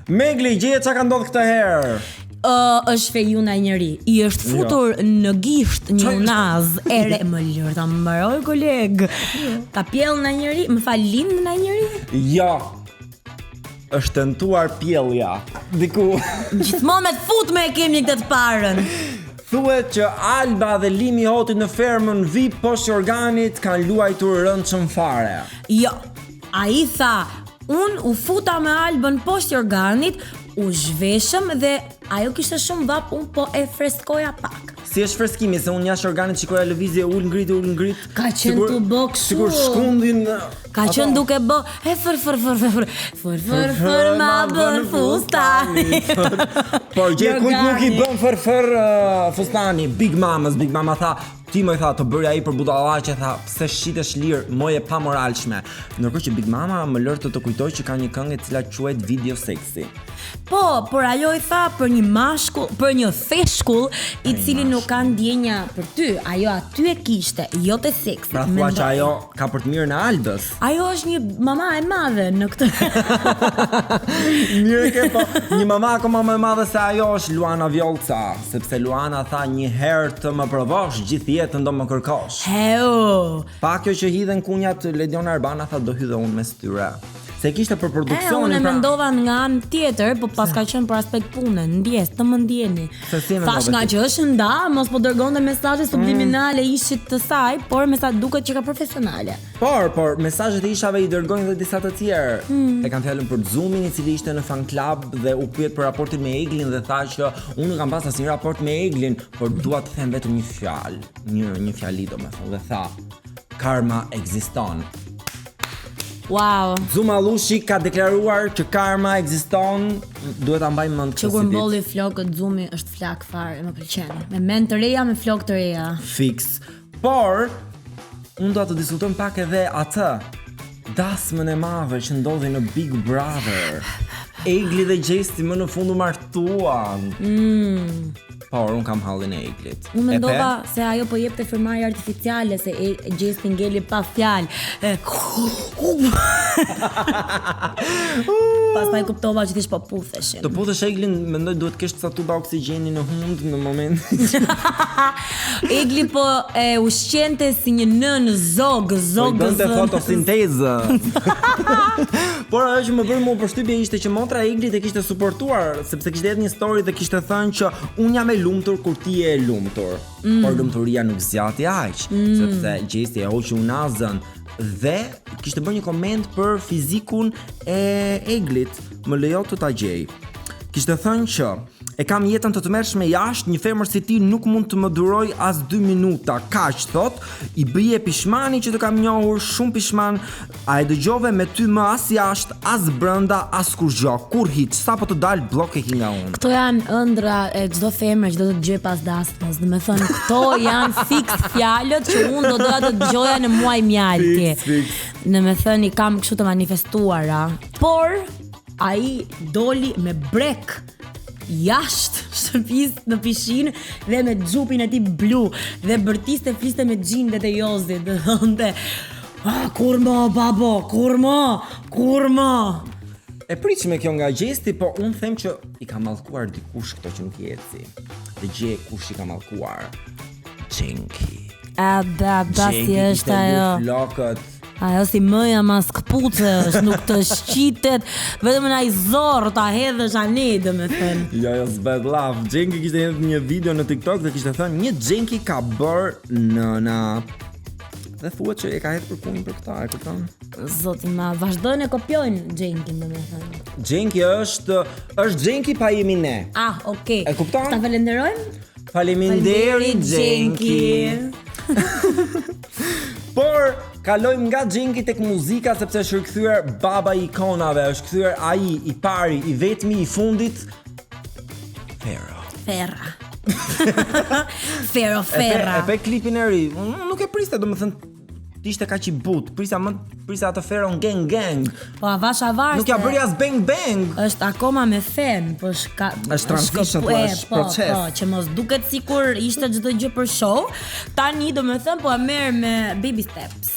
Megli, gjeje çka ka ndodhur këtë herë? Është feju ndaj njëri. I është futur në gisht një unaz. Ere më lirë ta mbaroj koleg. Ka pjell ndaj njëri, më fal lind ndaj njëri? Ja. Është tentuar pjellja. Diku. Gjithmonë me të fut me e kemi këtë të parën. Thuhet që Alba dhe Limi Hoti në fermën VIP poshtë organit kanë luajtur rëndshëm fare. Jo, ai tha, unë u futa me Albën poshtë organit, u zhveshëm dhe ajo kishte shumë vap, unë po e freskoja pak. Si është freskimi, se unë jashtë organit shikoja lëvizje ul ngrit. Ka qenë tu bë kështu. Sigur shkundin. Ka qenë duke bë, fër ma bën fustani. Por gjë kujt nuk i bën fër fustani. Big Mama tha, ti më tha të bëri ai për budallaqe, tha, pse shitesh lirë, moje pa moralshme. Ndërkohë që Big Mama më lër të kujtoj që ka një këngë e cila quhet Video Seksi. Po, por ajo i tha për një mashkull, për një feshkull i cili nuk ka ndjenja për ty. Ajo aty e kishte, jo te seksi. Pra thua që ajo ka për të mirën e Albës. Ajo është një mama e madhe në këtë. Mirë ke, po një mama akoma më e madhe se ajo është Luana Vjollca, sepse Luana tha një herë të më provosh, gjithë jetën do më kërkosh. Pa kjo që hidhen kunjat, Lediona Arbana tha do hydhe unë mes tyre. Se kishte për produksionin. Unë mendova nga anë tjetër, po pas ka qenë për aspekt pune, ndjes, të më ndjeni. Thash nga që është nda, mos po dërgonte mesazhe subliminale ishit të saj, por me sa duket që ka profesionale. Por mesazhet e ishave i dërgojnë dhe disa të tjerë. E kanë fjalën për Xumin, i cili ishte në fan club dhe u pyet për raportin me Eglin dhe tha që unë nuk kam pas asnjë raport me Eglin, por dua të them vetëm një fjalë, një fjali domethënë, dhe tha: karma ekziston. Wow. Zuma Lushi ka deklaruar që karma ekziston, duhet ta mbajmë mend këtë. Që kur mbolli flokët Zumi është flak fare, më pëlqen. Me mend të reja, me flokë të reja. Fix. Por unë do të diskutojmë pak edhe atë dasmën e madhe që ndodhi në Big Brother. Egli dhe Gjesti më në fund u martuan. Por unë kam hallin e Eglit. Unë mendova se ajo po jepte firmarje artificiale, se Gjesti ngeli pa fjalë. Pastaj kuptova që thjesht po putheshin. Të puthesh Eglin, mendoj duhet kesh ca tuba oksigjeni në hund në momentin. Egli po e ushqente si një nën zog. Bënte fotosintezë. Por ajo që më bëri mua përshtypje ishte që motra e Eglit e kishte suportuar, sepse kishte hedhur një story dhe kishte thënë që unë jam e lumtur kur ti je e lumtur. Por lumturia nuk zgjati aq, sepse Gjesti e hoqi unazën dhe kishte bërë një koment për fizikun e Eglit. Më lejo të ta gjej. Kishte thënë që e kam jetën të tmerrshme jashtë, një femër si ti nuk mund të më duroj as 2 minuta. Kaq thot, i bëje pishmani që të kam njohur, shumë pishman. A e dëgjove me ty më as jashtë, as brenda, as kur gjë. Kur hiç, sapo të dal blok e nga unë. Këto janë ëndra e çdo femre që do të dëgjoj pas dasmës. Do të thënë këto janë fiks fjalët që unë do doja të dëgjoja në muaj mjalti. Në me thënë i kam kështu të manifestuara. Por ai doli me brek jashtë shtëpisë në pishinë dhe me xhupin e tij blu dhe bërtiste fliste me xhindet e Jozit, dhe thonte: kur më babo, kur më. E pritshme kjo nga Gjesti, po unë them që i ka mallkuar dikush këto që nuk i eci. Dhe gje kush i ka mallkuar. Gjenki. Si është ajo? Flokët. Ajo si mëja mas këpucës, nuk të shqitet, vetëm në ai zorë ta hedhësh ani, domethënë. Jo, s'bëhet laf. Gjenki kishte hedhur një video në TikTok dhe kishte thënë një Gjenki ka bërë nëna. Dhe thuhet që e ka hedhur për punë për këtë, e kupton? Zoti ma, vazhdojnë e kopjojnë Gjenkin, domethënë. Gjenki është Gjenki pa jemi ne. Okay. E kupton? Ta falenderojmë? Faleminderit Gjenki. Por kalojmë nga Gjenki tek muzika, sepse është rikthyer baba i ikonave, është kthyer ai i pari, i vetmi, i fundit, Ferra. Ferra. E pe klipin e ri. Nuk e priste, domethënë ishte kaq i but. Prisa atë Ferron gang. Po avash. Nuk ja bëri as bang. Është akoma me fen, po është transition, është proces. Po, që mos duket sikur ishte çdo gjë për show. Tani domethënë po e merr me baby steps.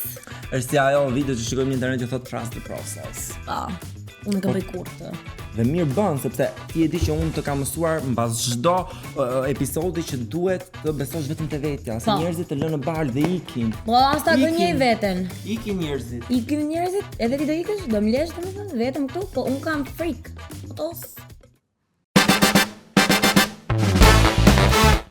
Është si ajo video që shikojmë në internet që thotë trust the process. Po. Unë ka bëj kurrë. Dhe mirë bën sepse ti e di që unë të kam mësuar mbas çdo episodi që duhet të besosh vetëm te vetja, se njerëzit të lënë në balë dhe ikin. Po as ta gënjej veten. Ikin njerëzit. Ikin njerëzit, edhe ti do ikësh, do mlesh domethënë vetëm këtu, po un kam frikë.